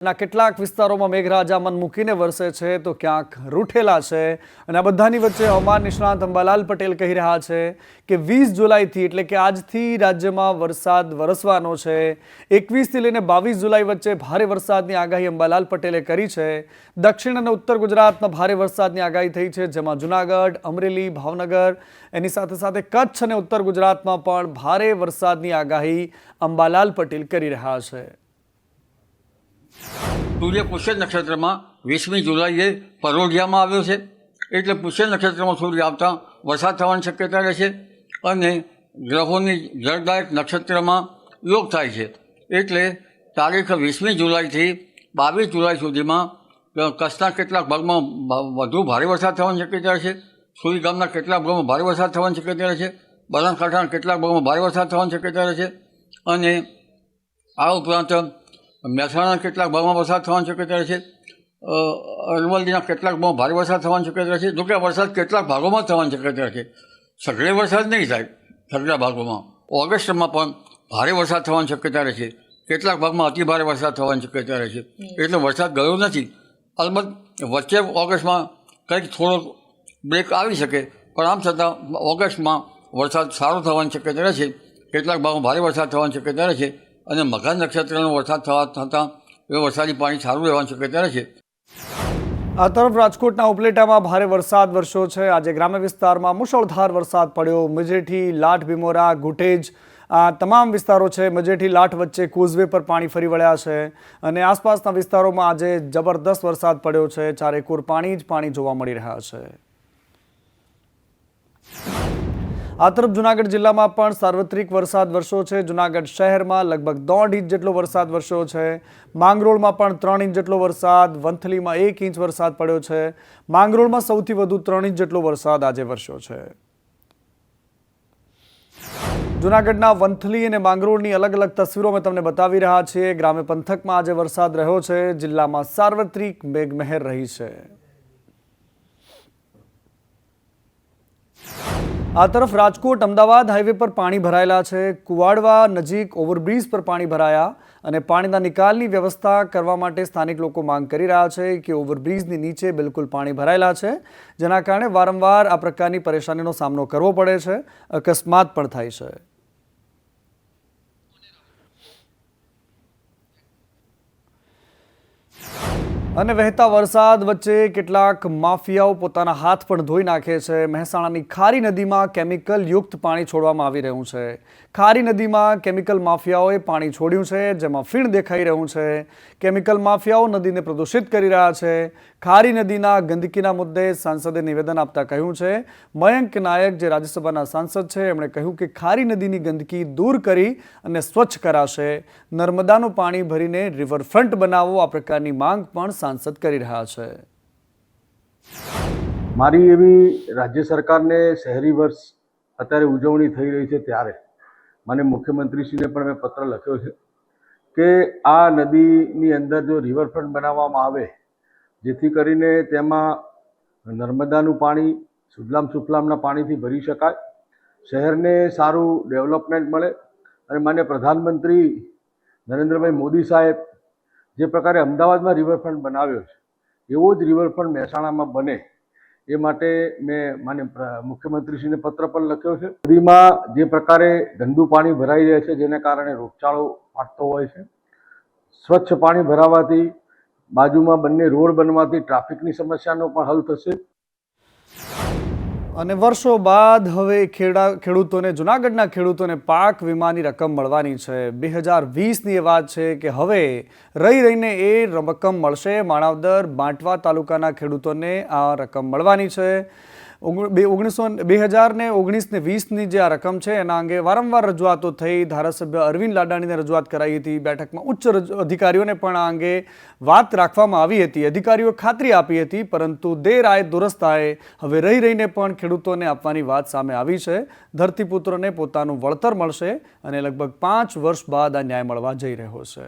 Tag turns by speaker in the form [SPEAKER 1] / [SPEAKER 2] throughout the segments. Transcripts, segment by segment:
[SPEAKER 1] ના કેટલાક વિસ્તારોમાં મેઘરાજા મન મૂકીને વરસે છે તો ક્યાંક રૂઠેલા છે અને આ બધાની વચ્ચે હવામાન નિષ્ણાત અંબાલાલ પટેલ કહી રહ્યા છે કે 20 જુલાઈથી એટલે કે આજથી રાજ્યમાં વરસાદ વરસવાનો છે। 21 થી લઈને 22 જુલાઈ વચ્ચે ભારે વરસાદની આગાહી અંબાલાલ પટેલે કરી છે। દક્ષિણ અને ઉત્તર ગુજરાતમાં ભારે વરસાદની આગાહી થઈ છે, જેમાં જૂનાગઢ, અમરેલી, ભાવનગર એની સાથે સાથે કચ્છ અને ઉત્તર ગુજરાતમાં પણ ભારે વરસાદની આગાહી અંબાલાલ પટેલ કરી રહ્યા છે।
[SPEAKER 2] સૂર્ય પુષ્ય નક્ષત્રમાં 20મી જુલાઈએ પરોઢિયામાં આવ્યો છે, એટલે પુષ્ય નક્ષત્રમાં સૂર્ય આવતા વરસાદ થવાની શક્યતા રહેશે અને ગ્રહોની જળદાયક નક્ષત્રમાં યોગ થાય છે, એટલે તારીખ 20મી જુલાઈથી 22 જુલાઈ સુધીમાં કચ્છના કેટલાક ભાગમાં વધુ ભારે વરસાદ થવાની શક્યતા રહેશે, સુરી ગામના કેટલાક ભાગમાં ભારે વરસાદ થવાની શક્યતા રહેશે, બનાસકાંઠાના કેટલાક ભાગમાં ભારે વરસાદ થવાની શક્યતા રહેશે અને આ ઉપરાંત મહેસાણાના કેટલાક ભાગમાં વરસાદ થવાની શક્યતા રહેશે, અરવલ્લીના કેટલાક ભાગમાં ભારે વરસાદ થવાની શક્યતા રહેશે। જોકે વરસાદ કેટલાક ભાગોમાં થવાની શક્યતા રહેશે, સઘળે વરસાદ નહીં થાય, સઘળા ભાગોમાં ઓગસ્ટમાં પણ ભારે વરસાદ થવાની શક્યતા રહેશે, કેટલાક ભાગમાં અતિ ભારે વરસાદ થવાની શક્યતા રહેશે, એટલે વરસાદ ગયો નથી। અલબત્ત વચ્ચે ઓગસ્ટમાં કંઈક થોડો બ્રેક આવી શકે, પણ આમ છતાં ઓગસ્ટમાં વરસાદ સારો થવાની શક્યતા રહેશે, કેટલાક ભાગમાં ભારે વરસાદ થવાની શક્યતા રહેશે અને મઘા નક્ષત્રનો વરસાદ થતાં એ વરસાદી પાણી સારું રહેવાની શક્યતા રહેશે।
[SPEAKER 1] આ તરફ રાજકોટના ઉપલેટામાં ભારે વરસાદ વરસ્યો છે। આજે ગ્રામ્ય વિસ્તારમાં મુશળધાર વરસાદ પડ્યો। મજેઠી, લાઠ, ભીમોરા, ગુટેજ આ તમામ વિસ્તારો છે। મજેઠી લાઠ વચ્ચે કોઝવે પર પાણી ફરી વળ્યા છે અને આસપાસના વિસ્તારોમાં આજે જબરદસ્ત વરસાદ પડ્યો છે। ચારેકોર પાણી જ પાણી જોવા મળી રહ્યા છે। આ તરફ જૂનાગઢ જિલ્લામાં પણ સાર્વત્રિક વરસાદ વરસ્યો છે। જૂનાગઢ શહેરમાં લગભગ 1.5 ઇંચ જેટલો વરસાદ વરસ્યો છે। માંગરોળમાં પણ 3 ઇંચ જેટલો વરસાદ, વંથલીમાં 1 ઇંચ વરસાદ પડ્યો છે। માંગરોળમાં સૌથી વધુ 3 ઇંચ જેટલો વરસાદ આજે વરસ્યો છે। જૂનાગઢના વંથલી અને માંગરોળની અલગ અલગ તસવીરો અમે તમને બતાવી રહ્યા છીએ। ગ્રામ્ય પંથકમાં આજે વરસાદ રહ્યો છે। જિલ્લામાં સાર્વત્રિક મેઘમહેર રહી છે। આ તરફ રાજકોટ અમદાવાદ હાઈવે પર પાણી ભરાયેલા છે। કુવાડવા નજીક ઓવરબ્રિજ પર પાણી ભરાયા અને પાણીના નિકાલની વ્યવસ્થા કરવા માટે સ્થાનિક લોકો માંગ કરી રહ્યા છે કે ઓવરબ્રિજની નીચે બિલકુલ પાણી ભરાયેલા છે, જેના કારણે વારંવાર આ પ્રકારની પરેશાનીનો સામનો કરવો પડે છે, અકસ્માત પણ થાય છે। અને વહેતા વરસાદ વચ્ચે કેટલાક માફિયાઓ પોતાના હાથ પણ ધોઈ નાખે છે। મહેસાણાની ખારી નદીમાં કેમિકલ યુક્ત પાણી છોડવામાં આવી રહ્યું છે। ખારી નદીમાં કેમિકલ માફિયાઓએ પાણી છોડ્યું છે, જેમાં ફીણ દેખાઈ રહ્યું છે। કેમિકલ માફિયાઓ નદીને પ્રદૂષિત કરી રહ્યા છે। ખારી નદીના ગંદકીના મુદ્દે સાંસદે નિવેદન આપતા કહ્યું છે, મયંક નાયક જે રાજ્યસભાના સાંસદ છે એમણે કહ્યું કે ખારી નદીની ગંદકી દૂર કરી અને સ્વચ્છ કરાશે। નર્મદાનું પાણી ભરીને રિવરફ્રન્ટ બનાવો, આ પ્રકારની માંગ પણ સાંસદ કરી રહ્યા છે।
[SPEAKER 3] મારી એવી રાજ્ય સરકારને શહેરી વર્ષ અત્યારે ઉજવણી થઈ રહી છે ત્યારે મને મુખ્યમંત્રીશ્રીને પણ મેં પત્ર લખ્યો છે કે આ નદીની અંદર જો રિવરફ્રન્ટ બનાવવામાં આવે, જેથી કરીને તેમાં નર્મદાનું પાણી સુજલામ સુફલામના પાણીથી ભરી શકાય, શહેરને સારું ડેવલપમેન્ટ મળે અને માન્ય પ્રધાનમંત્રી નરેન્દ્રભાઈ મોદી સાહેબ જે પ્રકારે અમદાવાદમાં રિવરફ્રન્ટ બનાવ્યો છે એવો જ રિવરફ્રન્ટ મહેસાણામાં બને એ માટે મેં માન્ય મુખ્યમંત્રીશ્રીને પત્ર પણ લખ્યો છે। નદીમાં જે પ્રકારે ગંદુ પાણી ભરાઈ રહે છે, જેને કારણે રોગચાળો ફાટતો હોય છે, સ્વચ્છ પાણી ભરાવાથી બાજુમાં બંને રોડ બનવાથી ટ્રાફિકની સમસ્યાનો પણ હલ થશે।
[SPEAKER 1] અને વર્ષો બાદ હવે ખેડૂતોને, જૂનાગઢના ખેડૂતોને પાક વીમાની રકમ મળવાની છે। 2020ની એ વાત છે કે હવે રહીને એ રકમ મળશે। માણાવદર, બાંટવા તાલુકાના ખેડૂતોને આ રકમ મળવાની છે। 2019-20ની જે આ રકમ છે એના અંગે વારંવાર રજૂઆતો થઈ। ધારાસભ્ય અરવિંદ લાડાણીને રજૂઆત કરાઈ હતી। બેઠકમાં ઉચ્ચ અધિકારીઓને પણ આ અંગે વાત રાખવામાં આવી હતી। અધિકારીઓ ખાતરી આપી હતી, પરંતુ દેર આય દુરસ્ત આય હવે રહીને પણ ખેડૂતોને આપવાની વાત સામે આવી છે। ધરતીપુત્રોને પોતાનું વળતર મળશે અને લગભગ 5 વર્ષ બાદ આ ન્યાય મળવા જઈ રહ્યો છે।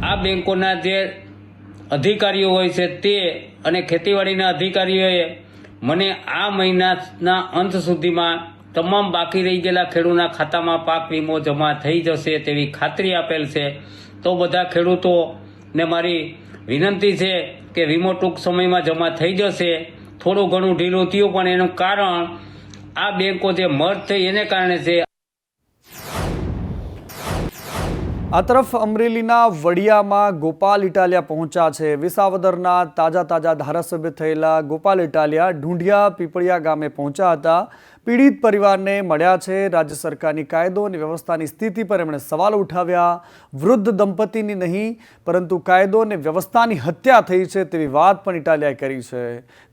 [SPEAKER 4] આ બેંકોના જે અધિકારીઓ હોય છે તે અને ખેતીવાડીના અધિકારીઓએ મને આ મહિનાના અંત સુધીમાં તમામ બાકી રહી ગયેલા ખેડૂતના ખાતામાં પાક વીમો જમા થઈ જશે તેવી ખાતરી આપેલ છે। તો બધા ખેડૂતોને મારી વિનંતી છે કે વીમો ટૂંક સમયમાં જમા થઈ જશે. થોડું ઘણું ઢીલું થયું પણ એનું કારણ આ બેંકો જે મર્જ થઈ એને કારણે છે.
[SPEAKER 1] આ તરફ અમરેલીના વડિયામાં ગોપાલ ઇટાલિયા પહોંચ્યા છે. વિસાવદરના તાજા ધારાસભ્ય થયેલા ગોપાલ ઇટાલિયા ઢૂંઢિયા પીપળિયા ગામે પહોંચ્યા હતા. પીડિત પરિવારને મળ્યા છે. રાજ્ય સરકારની કાયદો અને વ્યવસ્થાની સ્થિતિ પર એમણે સવાલ ઉઠાવ્યા. વૃદ્ધ દંપતીની નહીં પરંતુ કાયદો અને વ્યવસ્થાની હત્યા થઈ છે તેવી વાત પણ ઇટાલિયાએ કરી છે.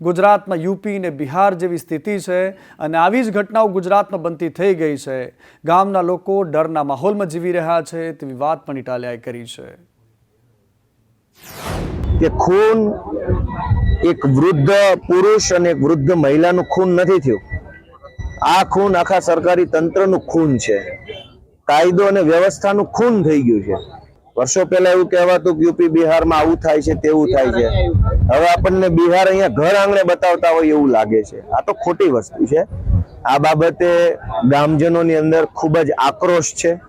[SPEAKER 1] ગુજરાતમાં યુપી અને બિહાર જેવી સ્થિતિ છે અને આવી જ ઘટનાઓ ગુજરાતમાં બનતી થઈ ગઈ છે. ગામના લોકો ડરના માહોલમાં જીવી રહ્યા છે તેવી વાત પણ ઇટાલિયાએ કરી છે.
[SPEAKER 5] કે ખૂન એક વૃદ્ધ પુરુષ અને એક વૃદ્ધ મહિલાનું ખૂન નથી થયું. આ ખૂન આખા સરકારી તંત્રનું ખૂન છે. કાયદો અને વ્યવસ્થાનું ખૂન થઈ ગયું છે. વર્ષો પહેલા એવું કહેવાતું કે યુપી બિહારમાં આવું થાય છે તેવું થાય છે. હવે આપણને બિહાર અહીંયા ઘર આંગણે બતાવતા હોય એવું લાગે છે. આ તો ખોટી વસ્તુ છે. આ બાબતે ગામજનોની અંદર ખૂબ જ આક્રોશ છે.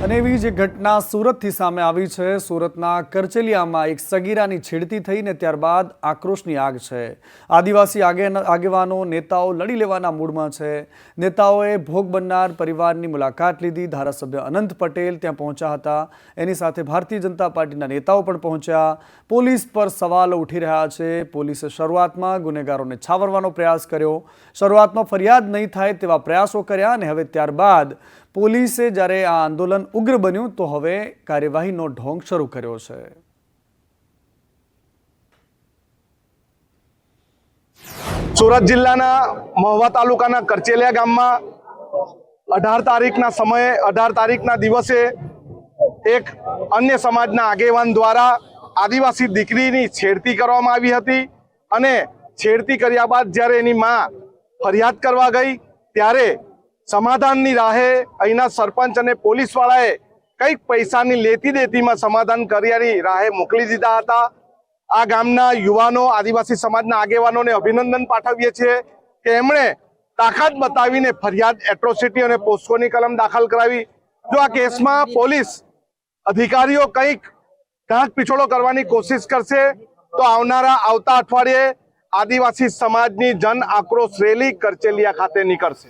[SPEAKER 1] અને એવી જ ઘટના સુરતથી સામે આવી છે. સુરતના કરચેલિયામાં એક સગીરાની છેડતી થઈને ત્યારબાદ આક્રોશની આગ છે. આદિવાસી આગેવાનો નેતાઓ લડી લેવાના મૂડમાં છે. નેતાઓએ ભોગ બનનાર પરિવારની મુલાકાત લીધી. ધારાસભ્ય અનંત પટેલ ત્યાં પહોંચ્યા હતા. એની સાથે ભારતીય જનતા પાર્ટીના નેતાઓ પણ પહોંચ્યા. પોલીસ પર સવાલો ઉઠી રહ્યા છે. પોલીસે શરૂઆતમાં ગુનેગારોને છાવરવાનો પ્રયાસ કર્યો. શરૂઆતમાં ફરિયાદ નહીં થાય તેવા પ્રયાસો કર્યા અને હવે ત્યારબાદ પોલીસે જ્યારે આ આંદોલન ઉગ્ર બન્યું તો હવે કાર્યવાહીનો ઢોંગ શરૂ કર્યો છે.
[SPEAKER 6] સુરત જિલ્લાના મહુવા તાલુકાના કરચેલિયા ગામમાં 18 તારીખના દિવસે એક અન્ય સમાજના આગેવાન દ્વારા આદિવાસી દીકરીની છેડતી કરવામાં આવી હતી અને છેડતી કર્યા બાદ જ્યારે એની માં ફરિયાદ કરવા ગઈ ત્યારે સમાધાનની રાહે અહીંના સરપંચ અને પોલીસવાળાએ કંઈક પૈસાની લેતી દેતીમાં સમાધાન કર્યાની રાહે મોકલી દીધા હતા. આ ગામના યુવાનો આદિવાસી સમાજના આગેવાનોને અભિનંદન પાઠવીએ છીએ કે એમણે તાકાત બતાવીને ફરિયાદ એટ્રોસિટી અને પોસ્કોની કલમ દાખલ કરાવી. જો આ કેસમાં પોલીસ અધિકારીઓ કંઈક ઢાંક પીછોડો કરવાની કોશિશ કરશે તો આવતા અઠવાડિયે આદિવાસી સમાજની જન આક્રોશ રેલી કરચેલિયા ખાતે નીકળશે.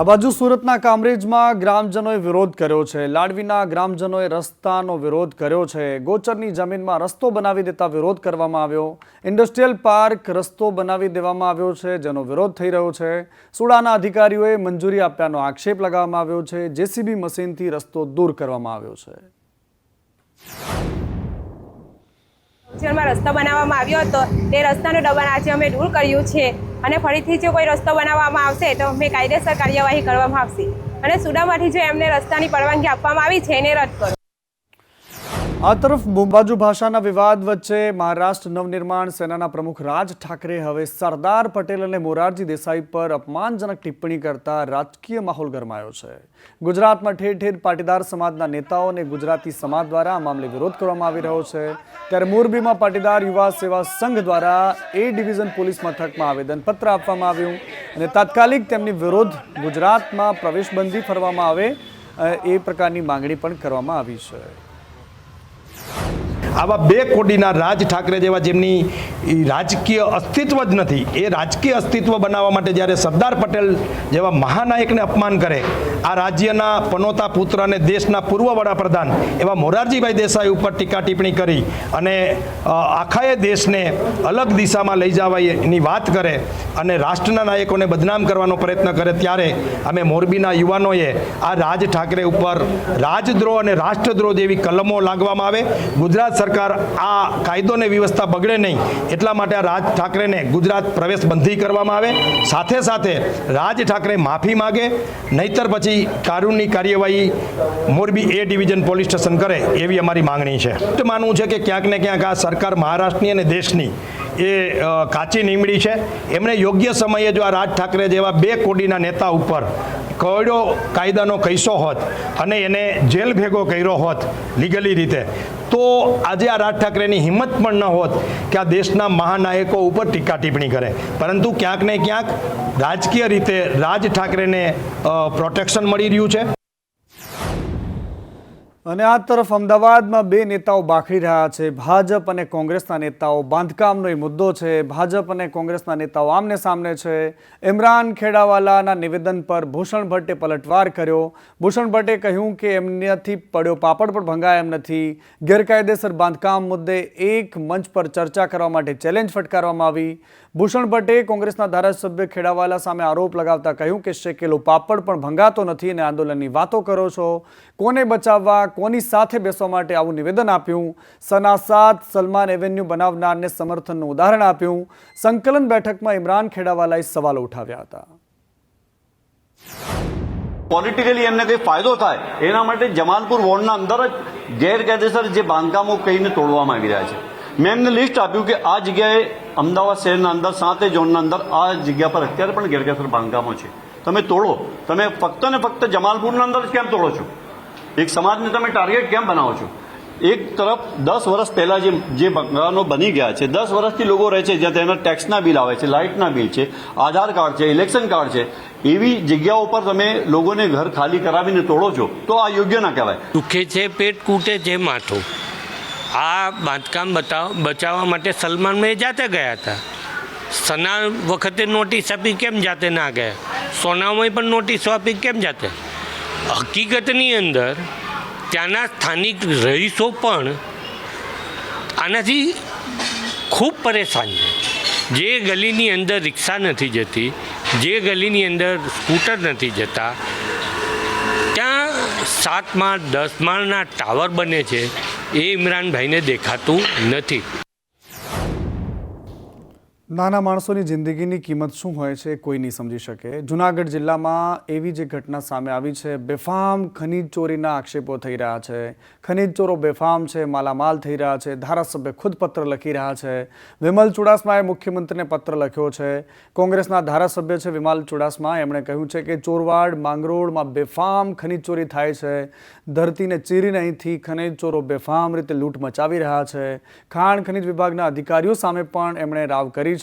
[SPEAKER 1] આ બાજુ સુરતના કામરેજમાં ગ્રામજનોએ વિરોધ કર્યો છે. લાડવીના ગ્રામજનોએ રસ્તાનો વિરોધ કર્યો છે. ગોચરની જમીનમાં રસ્તો બનાવી દેતા વિરોધ કરવામાં આવ્યો. ઇન્ડસ્ટ્રીયલ પાર્ક રસ્તો બનાવી દેવામાં આવ્યો છે જેનો વિરોધ થઈ રહ્યો છે. સુડાના અધિકારીઓએ મંજૂરી આપ્યાનો આક્ષેપ લગાવવામાં આવ્યો છે. જેસીબી મશીનથી રસ્તો દૂર કરવામાં આવ્યો છે.
[SPEAKER 7] જેમાં રસ્તો બનાવવામાં આવ્યો હતો તે રસ્તાનું દબાણ આજે અમે દૂર કર્યું છે અને ફરીથી જો કોઈ રસ્તો બનાવવામાં આવશે તો અમે કાયદેસર કાર્યવાહી કરવામાં આવશે અને સુડામાંથી જો એમને રસ્તાની પરવાનગી આપવામાં આવી છે એને રદ કરો.
[SPEAKER 1] આ તરફ બોમ્બાજુ ભાષાના વિવાદ વચ્ચે મહારાષ્ટ્ર નવનિર્માણ સેનાના પ્રમુખ રાજ ઠાકરે હવે સરદાર પટેલ અને મોરારજી દેસાઈ પર અપમાનજનક ટિપ્પણી કરતા રાજકીય માહોલ ગરમાયો છે. ગુજરાતમાં ઠેર ઠેર પાટીદાર સમાજના નેતાઓ અને ગુજરાતી સમાજ દ્વારા આ મામલે વિરોધ કરવામાં આવી રહ્યો છે. ત્યારે મોરબીમાં પાટીદાર યુવા સેવા સંઘ દ્વારા એ ડિવિઝન પોલીસ મથકમાં આવેદનપત્ર આપવામાં આવ્યું અને તાત્કાલિક તેમની વિરુદ્ધ ગુજરાતમાં પ્રવેશબંધી ફરવામાં આવે એ પ્રકારની માંગણી પણ કરવામાં આવી છે.
[SPEAKER 8] આવા બે કોડીના રાજ ઠાકરે જેવા જેમની રાજકીય અસ્તિત્વ જ નથી એ રાજકીય અસ્તિત્વ બનાવવા માટે જ્યારે સરદાર પટેલ જેવા મહાનાયકને અપમાન કરે, આ રાજ્યના પનોતા પુત્ર અને દેશના પૂર્વ વડાપ્રધાન એવા મોરારજીભાઈ દેસાઈ ઉપર ટીકા ટિપ્પણી કરી અને આખાએ દેશને અલગ દિશામાં લઈ જવાની વાત કરે અને રાષ્ટ્રના નાયકોને બદનામ કરવાનો પ્રયત્ન કરે, ત્યારે અમે મોરબીના યુવાનોએ આ રાજ ઠાકરે ઉપર રાજદ્રોહ અને રાષ્ટ્રદ્રોહ જેવી કલમો લાગવામાં આવે. ગુજરાત સરકાર આ કાયદો અને વ્યવસ્થા બગડે નહીં એટલા માટે આ રાજ ઠાકરેને ગુજરાત પ્રવેશ બંધી કરવામાં આવે. સાથે સાથે રાજ ઠાકરે માફી માગે, નહીતર પછી કાનૂની કાર્યવાહી મોરબી એ ડિવિઝન પોલીસ સ્ટેશન કરે એવી અમારી માંગણી છે. માનવું છે કે ક્યાંક ને ક્યાંક આ સરકાર મહારાષ્ટ્રની અને દેશની એ કાચી નીમડી છે. એમણે યોગ્ય સમયે જો આ રાજ ઠાકરે જેવા બે કોડીના નેતા ઉપર કડો કાયદાનો કૈસો હોત અને એને જેલ ભેગો કર્યો હોત લીગલી રીતે, તો આજે આ રાજ ઠાકરેની હિંમત પણ ન હોત કે આ દેશના મહાનાયકો ઉપર ટીકા ટિપ્પણી કરે. પરંતુ ક્યાંક ને ક્યાંક રાજકીય રીતે રાજ ઠાકરેને પ્રોટેક્શન મળી રહ્યું છે.
[SPEAKER 1] અને આ તરફ અમદાવાદમાં બે નેતાઓ બાખડી રહ્યા છે. ભાજપ અને કોંગ્રેસના નેતાઓ. બાંધકામનો એ મુદ્દો છે. ભાજપ અને કોંગ્રેસના નેતાઓ આમને સામને છે. ઇમરાન ખેડાવાલાના નિવેદન પર ભૂષણ ભટ્ટે પલટવાર કર્યો. ભૂષણ ભટ્ટે કહ્યું કે એમનાથી પડ્યો પાપડ પણ ભંગાય એમ નથી. ગેરકાયદેસર બાંધકામ મુદ્દે એક મંચ પર ચર્ચા કરવા માટે ચેલેન્જ ફટકારવામાં આવી. ભૂષણ ભટ્ટે કોંગ્રેસના ધારાસભ્ય ખેડાવાલા સામે આરોપ લગાવતા કહ્યું કે શેકેલો પાપડ પણ ભંગાતો નથી અને આંદોલનની વાતો કરો છો. કોને બચાવવા, કોની સાથે બેસવા માટે આવું નિવેદન આપ્યું. સના સાત સલમાન એવેન્યુ બનાવનારને સમર્થનનું ઉદાહરણ આપ્યું. સંકલન બેઠકમાં ઇમરાન ખેડાવાલાએ સવાલો ઉઠાવ્યા હતા.
[SPEAKER 9] પોલિટિકલી એમને કંઈ ફાયદો થાય એના માટે જમાલપુર વોર્ડના અંદર જ ગેરકાયદેસર જે બાંધકામો કહીને તોડવામાં આવી રહ્યા છે. મેં એમને લિસ્ટ આપ્યું કે આ જગ્યાએ અમદાવાદ શહેરના અંદર 7 ઝોનના અંદર આ જગ્યા પર અત્યારે પણ ગેરકાયદેસર બાંધકામો છે. તમે તોડો. તમે ફક્ત ને ફક્ત જમાલપુરના અંદર જ કેમ તોડો છો? એક સમાજને તમે ટાર્ગેટ કેમ બનાવો છો? એક તરફ 10 વર્ષ પહેલા જે મકાનો બની ગયા છે, 10 વર્ષથી લોકો રહે છે, જ્યાં તેના ટેક્સના બિલ આવે છે, લાઇટના બિલ છે, આધાર કાર્ડ છે, ઇલેક્શન કાર્ડ છે, એવી જગ્યાઓ પર તમે લોકોને ઘર ખાલી કરાવીને તોડો છો તો આ યોગ્ય ના કહેવાય.
[SPEAKER 10] દુખે છે પેટ, કૂટે છે માથું. આ બાંધકામ બચાવવા માટે સલમાનમાં જાતે ગયા હતા. સના વખતે નોટિસ આપી કેમ જાતે ના ગયા? સોનામાં પણ નોટિસો આપી કેમ જાતે? હકીકતની અંદર ત્યાંના સ્થાનિક રહીશો પણ આનાથી ખૂબ પરેશાન છે. જે ગલીની અંદર રિક્ષા નથી જતી, જે ગલીની અંદર સ્કૂટર નથી જતા, ત્યાં 7 માળ 10 માળના ટાવર બને છે, એ ઇમરાનભાઈને દેખાતું નથી.
[SPEAKER 1] નાના માણસોની જિંદગીની કિંમત શું હોય છે કોઈ નહીં સમજી શકે. જુનાગઢ જિલ્લામાં એવી જે ઘટના સામે આવી છે, બેફામ ખનીજ ચોરીના આક્ષેપો થઈ રહ્યા છે. ખનીજ ચોરો બેફામ છે, માલામાલ થઈ રહ્યા છે. ધારાસભ્ય ખુદ પત્ર લખી રહ્યા છે. વિમલ ચુડાસમાએ મુખ્યમંત્રીને પત્ર લખ્યો છે. કોંગ્રેસના ધારાસભ્ય છે વિમલ ચુડાસમા, એમણે કહ્યું છે કે ચોરવાડ માંગરોળમાં બેફામ ખનીજ ચોરી થાય છે. ધરતીને ચીરીને અહીંથી ખનીજ ચોરો બેફામ રીતે લૂંટ મચાવી રહ્યા છે. ખાણ ખનીજ વિભાગના અધિકારીઓ સામે પણ એમણે રાવ કરી છે.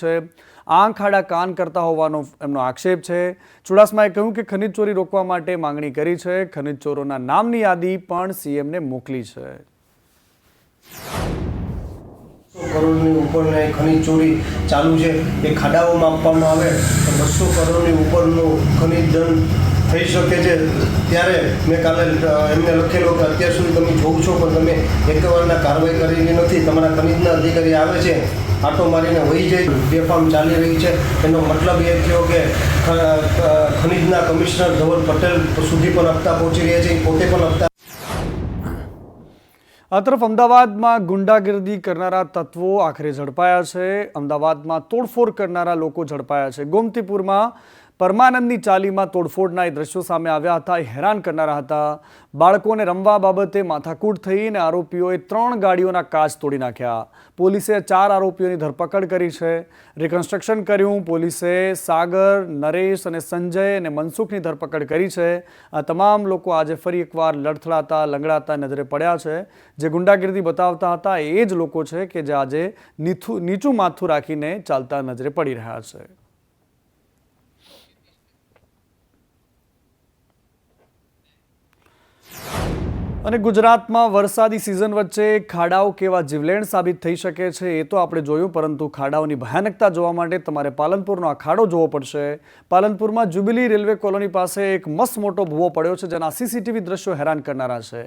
[SPEAKER 1] આંખ આડા કાન કરતા હોવાનો એમનો આક્ષેપ છે. ચુડાસમાએ કહ્યું કે ખનીજ ચોરી રોકવા માટે માંગણી કરી છે. ખનીજ ચોરોના નામની યાદી પણ સીએમને મોકલી છે.
[SPEAKER 11] કરોડની ઉપરની ખનીજ ચોરી ચાલુ છે. એ ખાડાઓમાં આપવામાં આવે તો 200 કરોડની ઉપરનું ખનીજ દંડ થઈ શકે છે. ત્યારે મેં કાલે એમને લખેલો કે અત્યાર સુધી તમે જોવ છો પણ તમે એકવારના કાર્યવાહી કરેલી નથી. તમારા ખનીજના અધિકારી આવે છે, આટો મારીને વહી જાય. બેફામ ચાલી રહી છે. એનો મતલબ એ થયો કે ખનીજના કમિશનર ધવલ પટેલ સુધી પણ હપ્તા પહોંચી રહ્યા છે, પોતે પણ હપ્તા.
[SPEAKER 1] આ તરફ અમદાવાદમાં ગુંડાગીરી કરનારા તત્વો આખરે ઝડપાયા છે. અમદાવાદમાં તોડફોડ કરનારા લોકો ઝડપાયા છે. ગોમતીપુરમાં પરમાનંદની ચાલીમાં તોડફોડના એ દ્રશ્યો સામે આવ્યા હતા. એ હેરાન કરનારા હતા. બાળકોને રમવા બાબતે માથાકૂટ થઈ અને આરોપીઓએ 3 ગાડીઓના કાચ તોડી નાખ્યા. પોલીસે 4 આરોપીઓની ધરપકડ કરી છે. રિકન્સ્ટ્રક્શન કર્યું. પોલીસે સાગર, નરેશ અને સંજય અને મનસુખની ધરપકડ કરી છે. આ તમામ લોકો આજે ફરી એકવાર લડથડાતા, લંગડાતા નજરે પડ્યા છે. જે ગુંડાગીરી બતાવતા હતા એ જ લોકો છે કે જે આજે નીચું માથું રાખીને ચાલતા નજરે પડી રહ્યા છે. અને ગુજરાતમાં વરસાદી સિઝન વચ્ચે ખાડાઓ કેવા જીવલેણ સાબિત થઈ શકે છે એ તો આપણે જોયું, પરંતુ ખાડાઓની ભયાનકતા જોવા માટે તમારે પાલનપુરનો આ ખાડો જોવો પડશે. પાલનપુરમાં જ્યુબિલી રેલવે કોલોની પાસે એક મસ્ત મોટો ભૂવો પડ્યો છે, જેના સીસીટીવી દ્રશ્યો હેરાન કરનારા છે.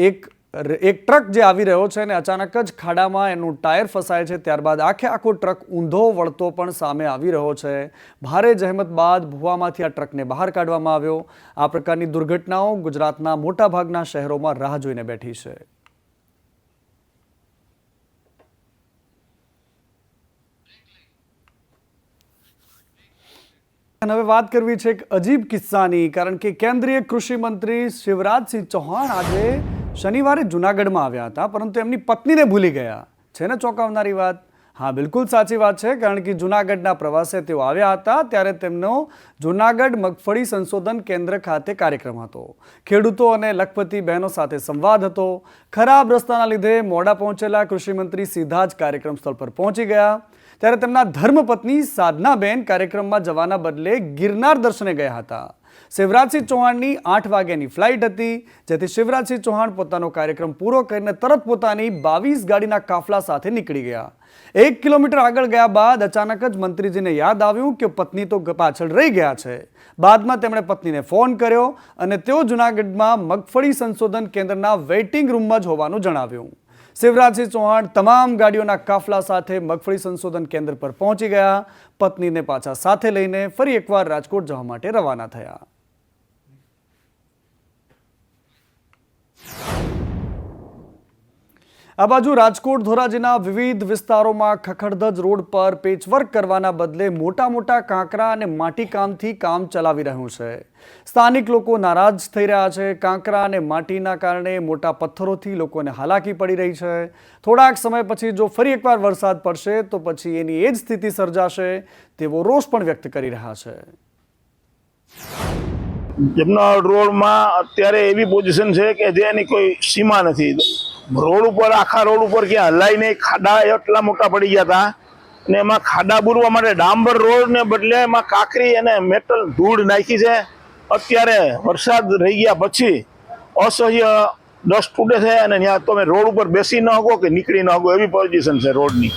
[SPEAKER 1] એક ટ્રક જે આવી રહ્યો છે અને અચાનક જ ખાડામાં એનું ટાયર ફસાય છે. ત્યારબાદ આખો ટ્રક ઊંધો વળતો પણ સામે આવી રહ્યો છે. ભારે જહેમત બાદ ભૂવામાંથી આ ટ્રકને બહાર કાઢવામાં આવ્યો. આ પ્રકારની દુર્ઘટનાઓ ગુજરાતના મોટાભાગના શહેરોમાં રાહ જોઈને બેઠી છે. હવે વાત કરવી છે એક અજીબ કિસ્સાની, કારણ કે કેન્દ્રીય કૃષિ મંત્રી શિવરાજસિંહ ચૌહાણ આજે શનિવારે જૂનાગઢમાં આવ્યા હતા, પરંતુ એમની પત્નીને ભૂલી ગયા. છે ને ચોંકાવનારી વાત? હા, બિલકુલ સાચી વાત છે. કારણ કે જૂનાગઢના પ્રવાસે તેઓ આવ્યા હતા ત્યારે તેમનો જૂનાગઢ મગફળી સંશોધન કેન્દ્ર ખાતે કાર્યક્રમ હતો. ખેડૂતો અને લખપતિ બહેનો સાથે સંવાદ હતો. ખરાબ રસ્તાના લીધે મોડા પહોંચેલા કૃષિમંત્રી સીધા જ કાર્યક્રમ સ્થળ પર પહોંચી ગયા. ત્યારે તેમના ધર્મપત્ની સાધનાબેન કાર્યક્રમમાં જવાના બદલે ગિરનાર દર્શને ગયા હતા. શિવરાજસિંહ ચૌહાણની 8 વાગ્યાની ફ્લાઇટ હતી, જેથી શિવરાજસિંહ ચૌહાણ પોતાનો કાર્યક્રમ પૂરો કરીને તરત પોતાની 22 ગાડીના કાફલા સાથે નીકળી ગયા. 1 કિલોમીટર આગળ ગયા બાદ અચાનક જ મંત્રીજીને યાદ આવ્યું કે પત્ની તો પાછળ રહી ગયા છે. બાદમાં તેમણે પત્નીને ફોન કર્યો અને તેઓ જૂનાગઢમાં મગફળી સંશોધન કેન્દ્રના વેઇટિંગ રૂમમાં જ હોવાનું જણાવ્યું. શિવરાજસિંહ ચૌહાણ તમામ ગાડીઓના કાફલા સાથે મગફળી સંશોધન કેન્દ્ર પર પહોંચી ગયા. પત્નીને પાછા સાથે લઈને ફરી એકવાર રાજકોટ જવા માટે રવાના થયા. આ બાજુ રાજકોટ ધોરાજીના વિવિધ વિસ્તારોમાં ખખડધજ રોડ પર પેચવર્ક કરવાના બદલે મોટા કાંકરા અને માટીકામથી કામ ચલાવી રહ્યું છે. સ્થાનિક લોકો નારાજ થઈ રહ્યા છે. કાંકરા અને માટીના કારણે મોટા પથ્થરોથી લોકોને હાલાકી પડી રહી છે. થોડાક સમય પછી જો ફરી એકવાર વરસાદ પડશે તો પછી એની એ જ સ્થિતિ સર્જાશે તેવો રોષ પણ વ્યક્ત કરી રહ્યા છે.
[SPEAKER 12] જમનાળ રોડમાં અત્યારે એવી પોઝિશન છે કે જેની કોઈ સીમા નથી. રોડ ઉપર આખા રોડ ઉપર ક્યાં હલાઈ નહીં, ખાડા એટલા મોટા પડી ગયા હતા અને એમાં ખાડા પૂરવા માટે ડાંબર રોડ ને બદલે એમાં કાંકરી અને મેટલ ધૂળ નાખી છે. અત્યારે વરસાદ રહી ગયા પછી અસહ્ય ડસ્ટ ઉડે છે અને ત્યાં તમે રોડ ઉપર બેસી ન શકો કે નીકળી ન શકો એવી પોઝિશન છે રોડની.